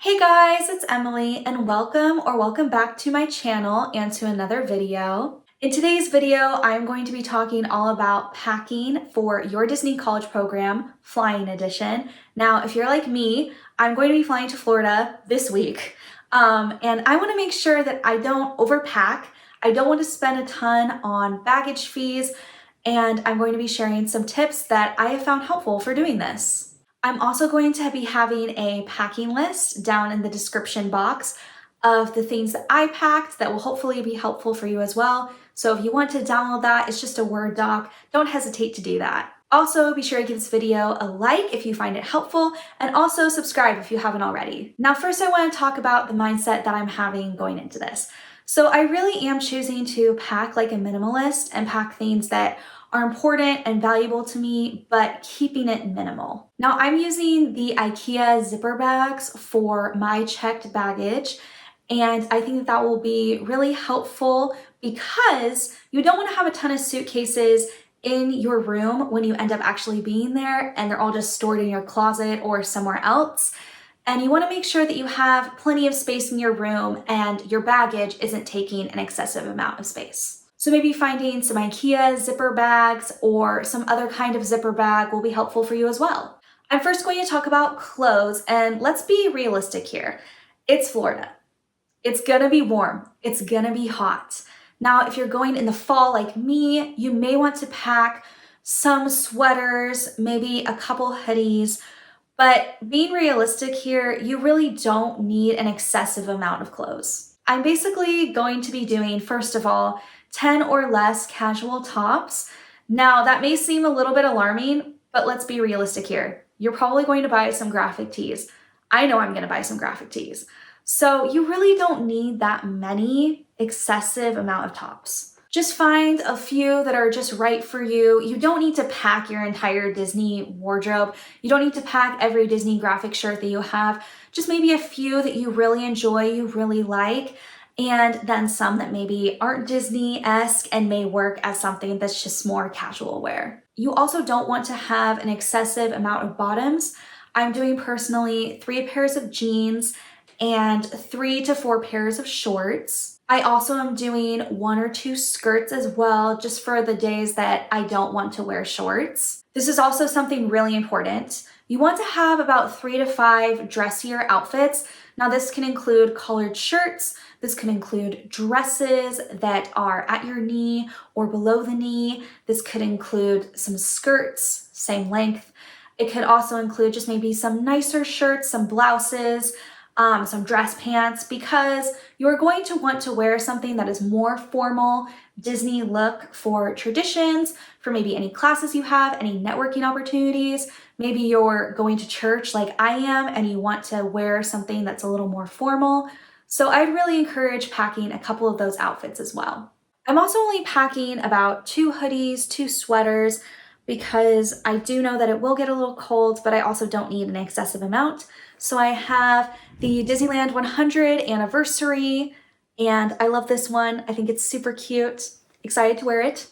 Hey guys, it's Emily and welcome back to my channel and to another video. In today's video, I'm going to be talking all about packing for your Disney College Program Flying Edition. Now, if you're like me, I'm going to be flying to Florida this week. And I want to make sure that I don't overpack. I don't want to spend a ton on baggage fees, and I'm going to be sharing some tips that I have found helpful for doing this. I'm also going to be having a packing list down in the description box of the things that I packed that will hopefully be helpful for you as well. So if you want to download that, it's just a Word doc. Don't hesitate to do that. Also, be sure to give this video a like if you find it helpful, and also subscribe if you haven't already. Now, first I want to talk about the mindset that I'm having going into this. So I really am choosing to pack like a minimalist and pack things that are important and valuable to me, but keeping it minimal. Now, I'm using the IKEA zipper bags for my checked baggage, and I think that will be really helpful because you don't want to have a ton of suitcases in your room when you end up actually being there and they're all just stored in your closet or somewhere else. And you want to make sure that you have plenty of space in your room and your baggage isn't taking an excessive amount of space. So maybe finding some IKEA zipper bags or some other kind of zipper bag will be helpful for you as well. I'm first going to talk about clothes, and let's be realistic here. It's Florida. It's gonna be warm. It's gonna be hot. Now, if you're going in the fall like me, you may want to pack some sweaters, maybe a couple hoodies, but being realistic here, you really don't need an excessive amount of clothes. I'm basically going to be doing, first of all, 10 or less casual tops. Now, that may seem a little bit alarming, but let's be realistic here. You're probably going to buy some graphic tees. I know I'm going to buy some graphic tees. So you really don't need that many excessive amount of tops. Just find a few that are just right for you. You don't need to pack your entire Disney wardrobe. You don't need to pack every Disney graphic shirt that you have. Just maybe a few that you really enjoy, you really like, and then some that maybe aren't Disney-esque and may work as something that's just more casual wear. You also don't want to have an excessive amount of bottoms. I'm doing personally 3 pairs of jeans and 3 to 4 pairs of shorts. I also am doing 1 or 2 skirts as well, just for the days that I don't want to wear shorts. This is also something really important. You want to have about 3 to 5 dressier outfits. Now, this can include collared shirts. This can include dresses that are at your knee or below the knee. This could include some skirts, same length. It could also include just maybe some nicer shirts, some blouses, some dress pants, because you're going to want to wear something that is more formal, Disney look for traditions, for maybe any classes you have, any networking opportunities. Maybe you're going to church like I am and you want to wear something that's a little more formal. So I'd really encourage packing a couple of those outfits as well. I'm also only packing about 2 hoodies, 2 sweaters, because I do know that it will get a little cold, but I also don't need an excessive amount. So I have the Disneyland 100 anniversary, and I love this one. I think it's super cute. Excited to wear it.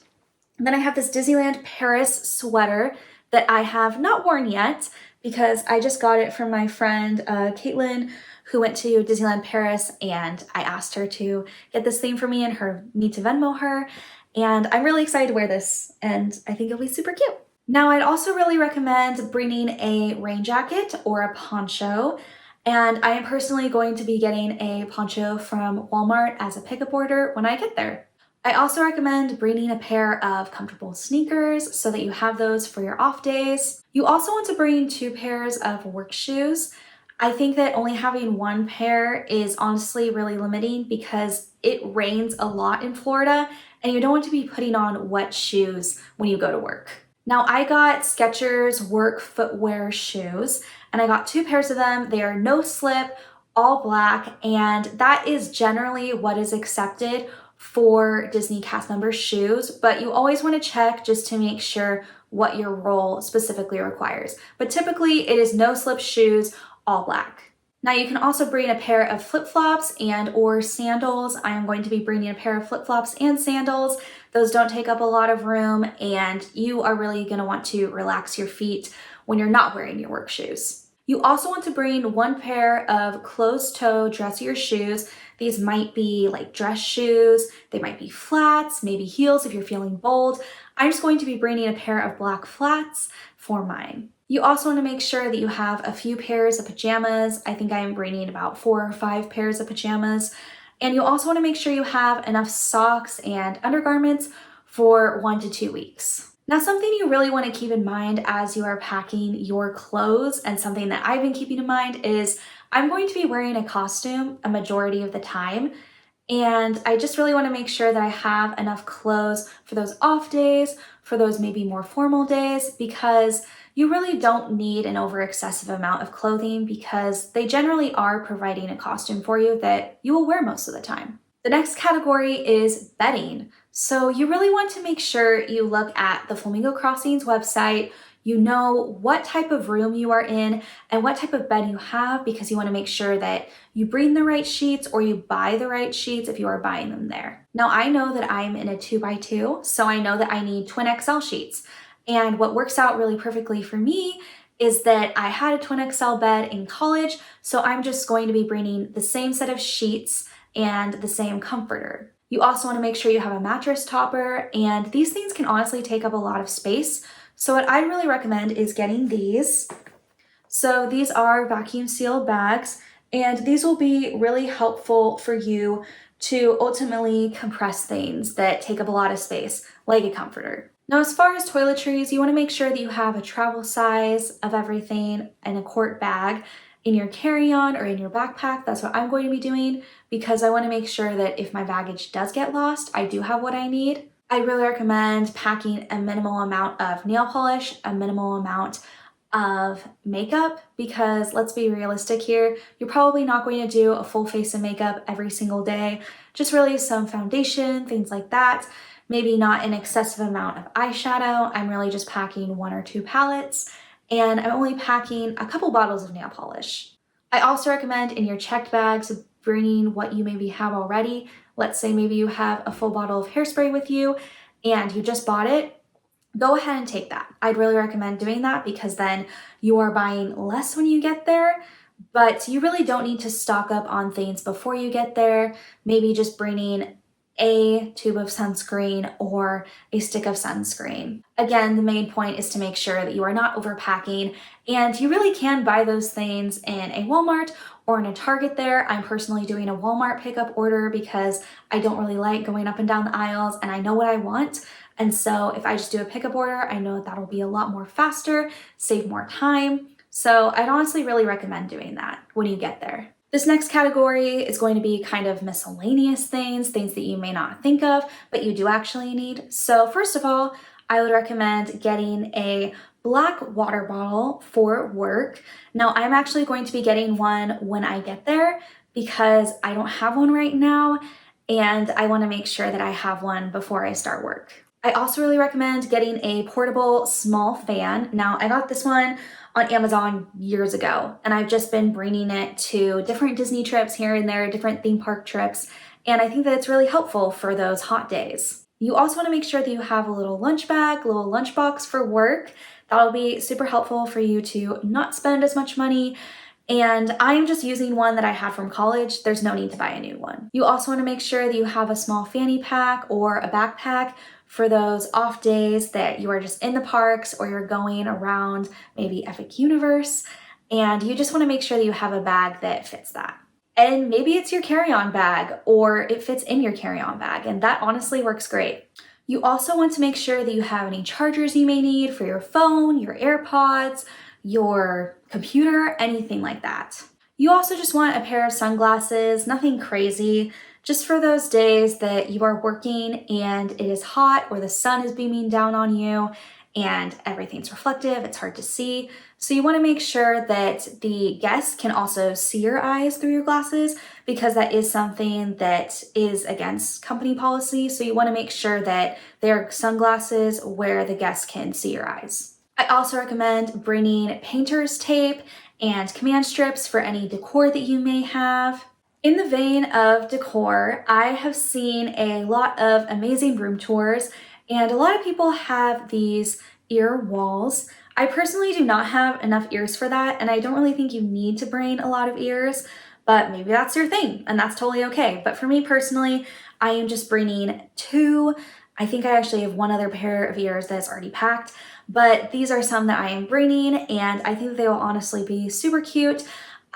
And then I have this Disneyland Paris sweater that I have not worn yet because I just got it from my friend Caitlin, who went to Disneyland Paris, and I asked her to get this thing for me and me to Venmo her. And I'm really excited to wear this, and I think it'll be super cute. Now, I'd also really recommend bringing a rain jacket or a poncho, and I am personally going to be getting a poncho from Walmart as a pickup order when I get there. I also recommend bringing a pair of comfortable sneakers so that you have those for your off days. You also want to bring 2 pairs of work shoes. I think that only having 1 pair is honestly really limiting because it rains a lot in Florida and you don't want to be putting on wet shoes when you go to work. Now, I got Skechers work footwear shoes, and I got 2 pairs of them. They are no slip, all black, and that is generally what is accepted for Disney cast member shoes, but you always want to check just to make sure what your role specifically requires. But typically it is no slip shoes, all black. Now, you can also bring a pair of flip-flops and or sandals. I am going to be bringing a pair of flip-flops and sandals. Those don't take up a lot of room, and you are really going to want to relax your feet when you're not wearing your work shoes. You also want to bring one pair of closed-toe dressier shoes. These might be like dress shoes, they might be flats, maybe heels if you're feeling bold. I'm just going to be bringing a pair of black flats for mine. You also want to make sure that you have a few pairs of pajamas. I think I am bringing about 4 or 5 pairs of pajamas. And you also want to make sure you have enough socks and undergarments for 1 to 2 weeks. Now, something you really want to keep in mind as you are packing your clothes, and something that I've been keeping in mind, is I'm going to be wearing a costume a majority of the time. And I just really want to make sure that I have enough clothes for those off days, for those maybe more formal days, because you really don't need an over excessive amount of clothing because they generally are providing a costume for you that you will wear most of the time. The next category is bedding. So you really want to make sure you look at the Flamingo Crossings website. You know what type of room you are in and what type of bed you have, because you want to make sure that you bring the right sheets or you buy the right sheets if you are buying them there. Now, I know that I'm in a 2x2, so I know that I need twin XL sheets. And what works out really perfectly for me is that I had a twin XL bed in college, so I'm just going to be bringing the same set of sheets and the same comforter. You also want to make sure you have a mattress topper, and these things can honestly take up a lot of space. So what I really recommend is getting these. So these are vacuum sealed bags, and these will be really helpful for you to ultimately compress things that take up a lot of space, like a comforter. Now, as far as toiletries, you want to make sure that you have a travel size of everything in a quart bag in your carry-on or in your backpack. That's what I'm going to be doing, because I want to make sure that if my baggage does get lost, I do have what I need. I really recommend packing a minimal amount of nail polish, a minimal amount of makeup, because let's be realistic here, you're probably not going to do a full face of makeup every single day, just really some foundation, things like that. Maybe not an excessive amount of eyeshadow. I'm really just packing 1 or 2 palettes, and I'm only packing a couple bottles of nail polish. I also recommend in your checked bags bringing what you maybe have already. Let's say maybe you have a full bottle of hairspray with you and you just bought it. Go ahead and take that. I'd really recommend doing that, because then you are buying less when you get there, but you really don't need to stock up on things before you get there. Maybe just bringing a tube of sunscreen or a stick of sunscreen. Again, the main point is to make sure that you are not overpacking, and you really can buy those things in a Walmart or in a Target there. I'm personally doing a Walmart pickup order because I don't really like going up and down the aisles, and I know what I want. And so if I just do a pickup order, I know that'll be a lot more faster, save more time. So I'd honestly really recommend doing that when you get there. This next category is going to be kind of miscellaneous things that you may not think of, but you do actually need. So first of all, I would recommend getting a black water bottle for work. Now, I'm actually going to be getting one when I get there because I don't have one right now, and I want to make sure that I have one before I start work. I also really recommend getting a portable small fan. Now, I got this one on Amazon years ago, and I've just been bringing it to different Disney trips here and there, different theme park trips, and I think that it's really helpful for those hot days. You also want to make sure that you have a little lunch bag, a little lunchbox for work. That'll be super helpful for you to not spend as much money. And I am just using one that I had from college. There's no need to buy a new one. You also want to make sure that you have a small fanny pack or a backpack for those off days that you are just in the parks or you're going around maybe Epic Universe, and you just want to make sure that you have a bag that fits that. And maybe it's your carry-on bag or it fits in your carry-on bag, and that honestly works great. You also want to make sure that you have any chargers you may need for your phone, your AirPods, your computer, anything like that. You also just want a pair of sunglasses, nothing crazy, just for those days that you are working and it is hot or the sun is beaming down on you and everything's reflective, it's hard to see. So you want to make sure that the guests can also see your eyes through your glasses, because that is something that is against company policy. So you want to make sure that there are sunglasses where the guests can see your eyes. I also recommend bringing painter's tape and command strips for any decor that you may have. In the vein of decor, I have seen a lot of amazing room tours, and a lot of people have these ear walls. I personally do not have enough ears for that, and I don't really think you need to bring a lot of ears, but maybe that's your thing, and that's totally okay. But for me personally, I am just bringing two. I think I actually have one other pair of ears that's already packed, but these are some that I am bringing, and I think they will honestly be super cute.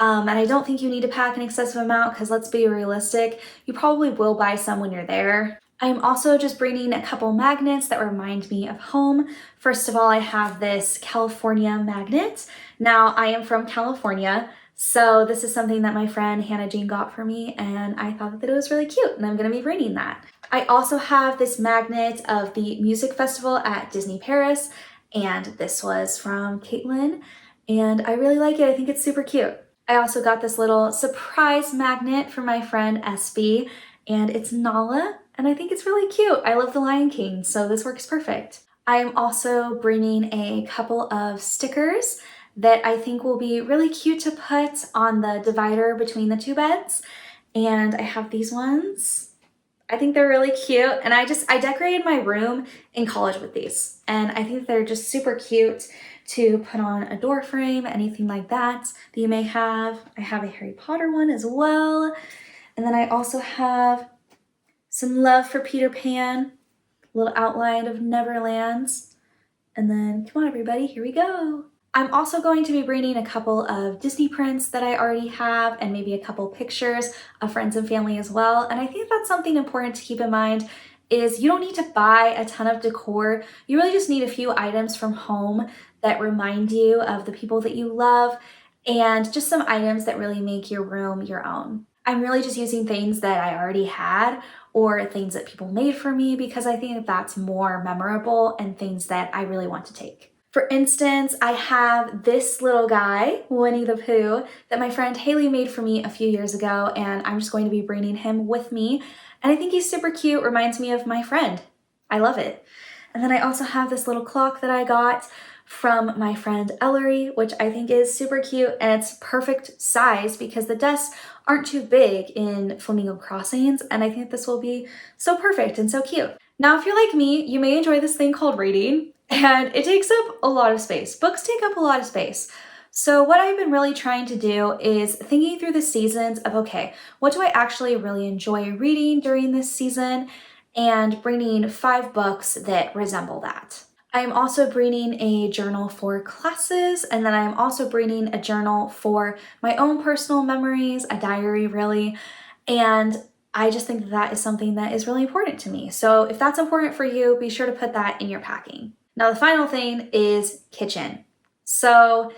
And I don't think you need to pack an excessive amount because let's be realistic, you probably will buy some when you're there. I'm also just bringing a couple magnets that remind me of home. First of all, I have this California magnet. Now, I am from California, so this is something that my friend Hannah Jean got for me, and I thought that it was really cute, and I'm gonna be bringing that. I also have this magnet of the music festival at Disney Paris, and this was from Caitlin, and I really like it. I think it's super cute. I also got this little surprise magnet from my friend SB, and it's Nala, and I think it's really cute. I love The Lion King, so this works perfect. I am also bringing a couple of stickers that I think will be really cute to put on the divider between the two beds. And I have these ones. I think they're really cute, and I decorated my room in college with these, and I think they're just super cute to put on a door frame, anything like that you may have. I have a Harry Potter one as well, and then I also have some love for Peter Pan, a little outline of Neverlands, and then come on everybody, here we go. I'm also going to be bringing a couple of Disney prints that I already have and maybe a couple pictures of friends and family as well. And I think that's something important to keep in mind is you don't need to buy a ton of decor. You really just need a few items from home that remind you of the people that you love and just some items that really make your room your own. I'm really just using things that I already had or things that people made for me because I think that's more memorable and things that I really want to take. For instance, I have this little guy, Winnie the Pooh, that my friend Haley made for me a few years ago, and I'm just going to be bringing him with me. And I think he's super cute, reminds me of my friend. I love it. And then I also have this little clock that I got from my friend Emilie, which I think is super cute, and it's perfect size because the desks aren't too big in Flamingo Crossings, and I think this will be so perfect and so cute. Now, if you're like me, you may enjoy this thing called reading, and it takes up a lot of space. Books take up a lot of space. So what I've been really trying to do is thinking through the seasons of, okay, what do I actually really enjoy reading during this season, and bringing 5 books that resemble that. I am also bringing a journal for classes, and then I'm also bringing a journal for my own personal memories, a diary really, and I just think that is something that is really important to me. So if that's important for you, be sure to put that in your packing. Now the final thing is kitchen. So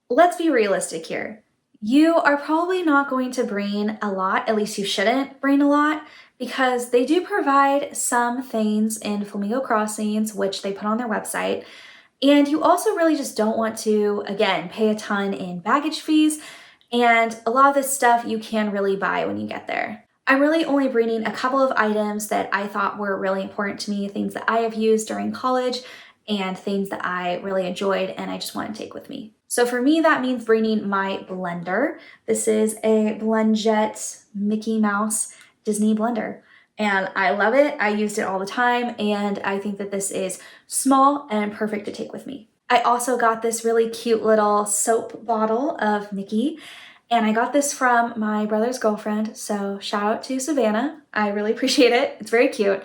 let's be realistic here. You are probably not going to bring a lot, at least you shouldn't bring a lot, because they do provide some things in Flamingo Crossings, which they put on their website. And you also really just don't want to, again, pay a ton in baggage fees. And a lot of this stuff you can really buy when you get there. I'm really only bringing a couple of items that I thought were really important to me, things that I have used during college and things that I really enjoyed and I just want to take with me. So for me, that means bringing my blender. This is a Blendjet Mickey Mouse Disney blender, and I love it. I used it all the time, and I think that this is small and perfect to take with me. I also got this really cute little soap bottle of Mickey, and I got this from my brother's girlfriend, so shout out to Savannah. I really appreciate it. It's very cute.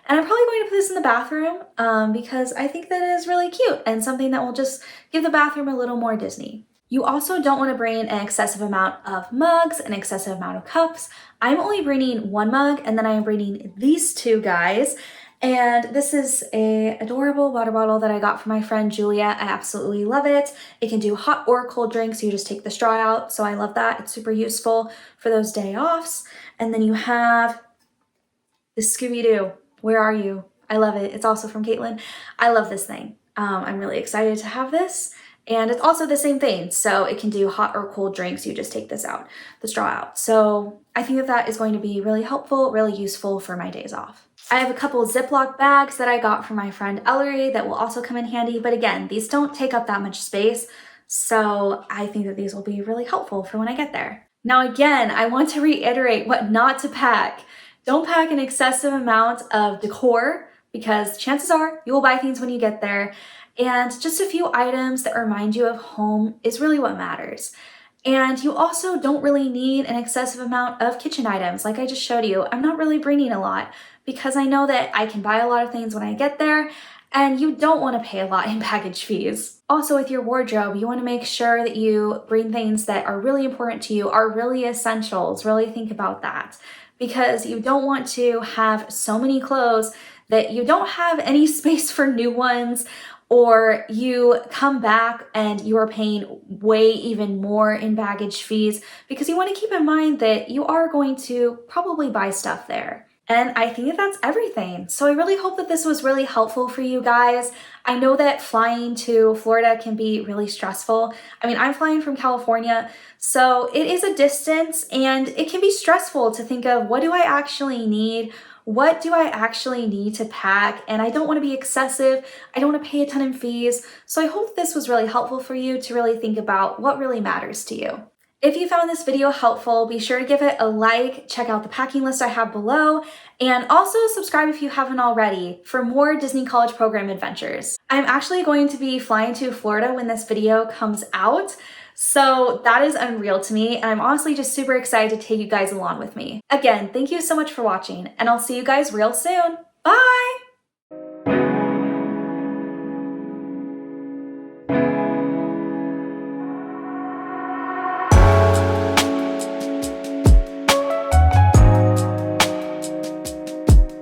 And I'm probably going to put this in the bathroom because I think that it is really cute and something that will just give the bathroom a little more Disney. You also don't want to bring an excessive amount of mugs, an excessive amount of cups. I'm only bringing 1 mug, and then I'm bringing these 2 guys. And this is a adorable water bottle that I got from my friend Julia. I absolutely love it. It can do hot or cold drinks. You just take the straw out, so I love that. It's super useful for those day offs. And then you have the Scooby-Doo. Where are you? I love it. It's also from Caitlin. I love this thing. I'm really excited to have this. And it's also the same thing. So it can do hot or cold drinks. You just take this out, the straw out. So I think that that is going to be really helpful, really useful for my days off. I have a couple Ziploc bags that I got from my friend Ellery that will also come in handy. But again, these don't take up that much space. So I think that these will be really helpful for when I get there. Now, again, I want to reiterate what not to pack. Don't pack an excessive amount of decor because chances are you will buy things when you get there. And just a few items that remind you of home is really what matters. And you also don't really need an excessive amount of kitchen items. Like I just showed you, I'm not really bringing a lot because I know that I can buy a lot of things when I get there, and you don't want to pay a lot in baggage fees. Also with your wardrobe, you want to make sure that you bring things that are really important to you, are really essentials. Really think about that, because you don't want to have so many clothes that you don't have any space for new ones, or you come back and you are paying way even more in baggage fees, because you want to keep in mind that you are going to probably buy stuff there. And I think that that's everything. So I really hope that this was really helpful for you guys. I know that flying to Florida can be really stressful. I mean, I'm flying from California, so it is a distance and it can be stressful to think of, what do I actually need? What do I actually need to pack? And I don't want to be excessive. I don't want to pay a ton in fees. So I hope this was really helpful for you to really think about what really matters to you. If you found this video helpful, be sure to give it a like, check out the packing list I have below, and also subscribe if you haven't already for more Disney College Program adventures. I'm actually going to be flying to Florida when this video comes out, so that is unreal to me, and I'm honestly just super excited to take you guys along with me. Again, thank you so much for watching, and I'll see you guys real soon. Bye!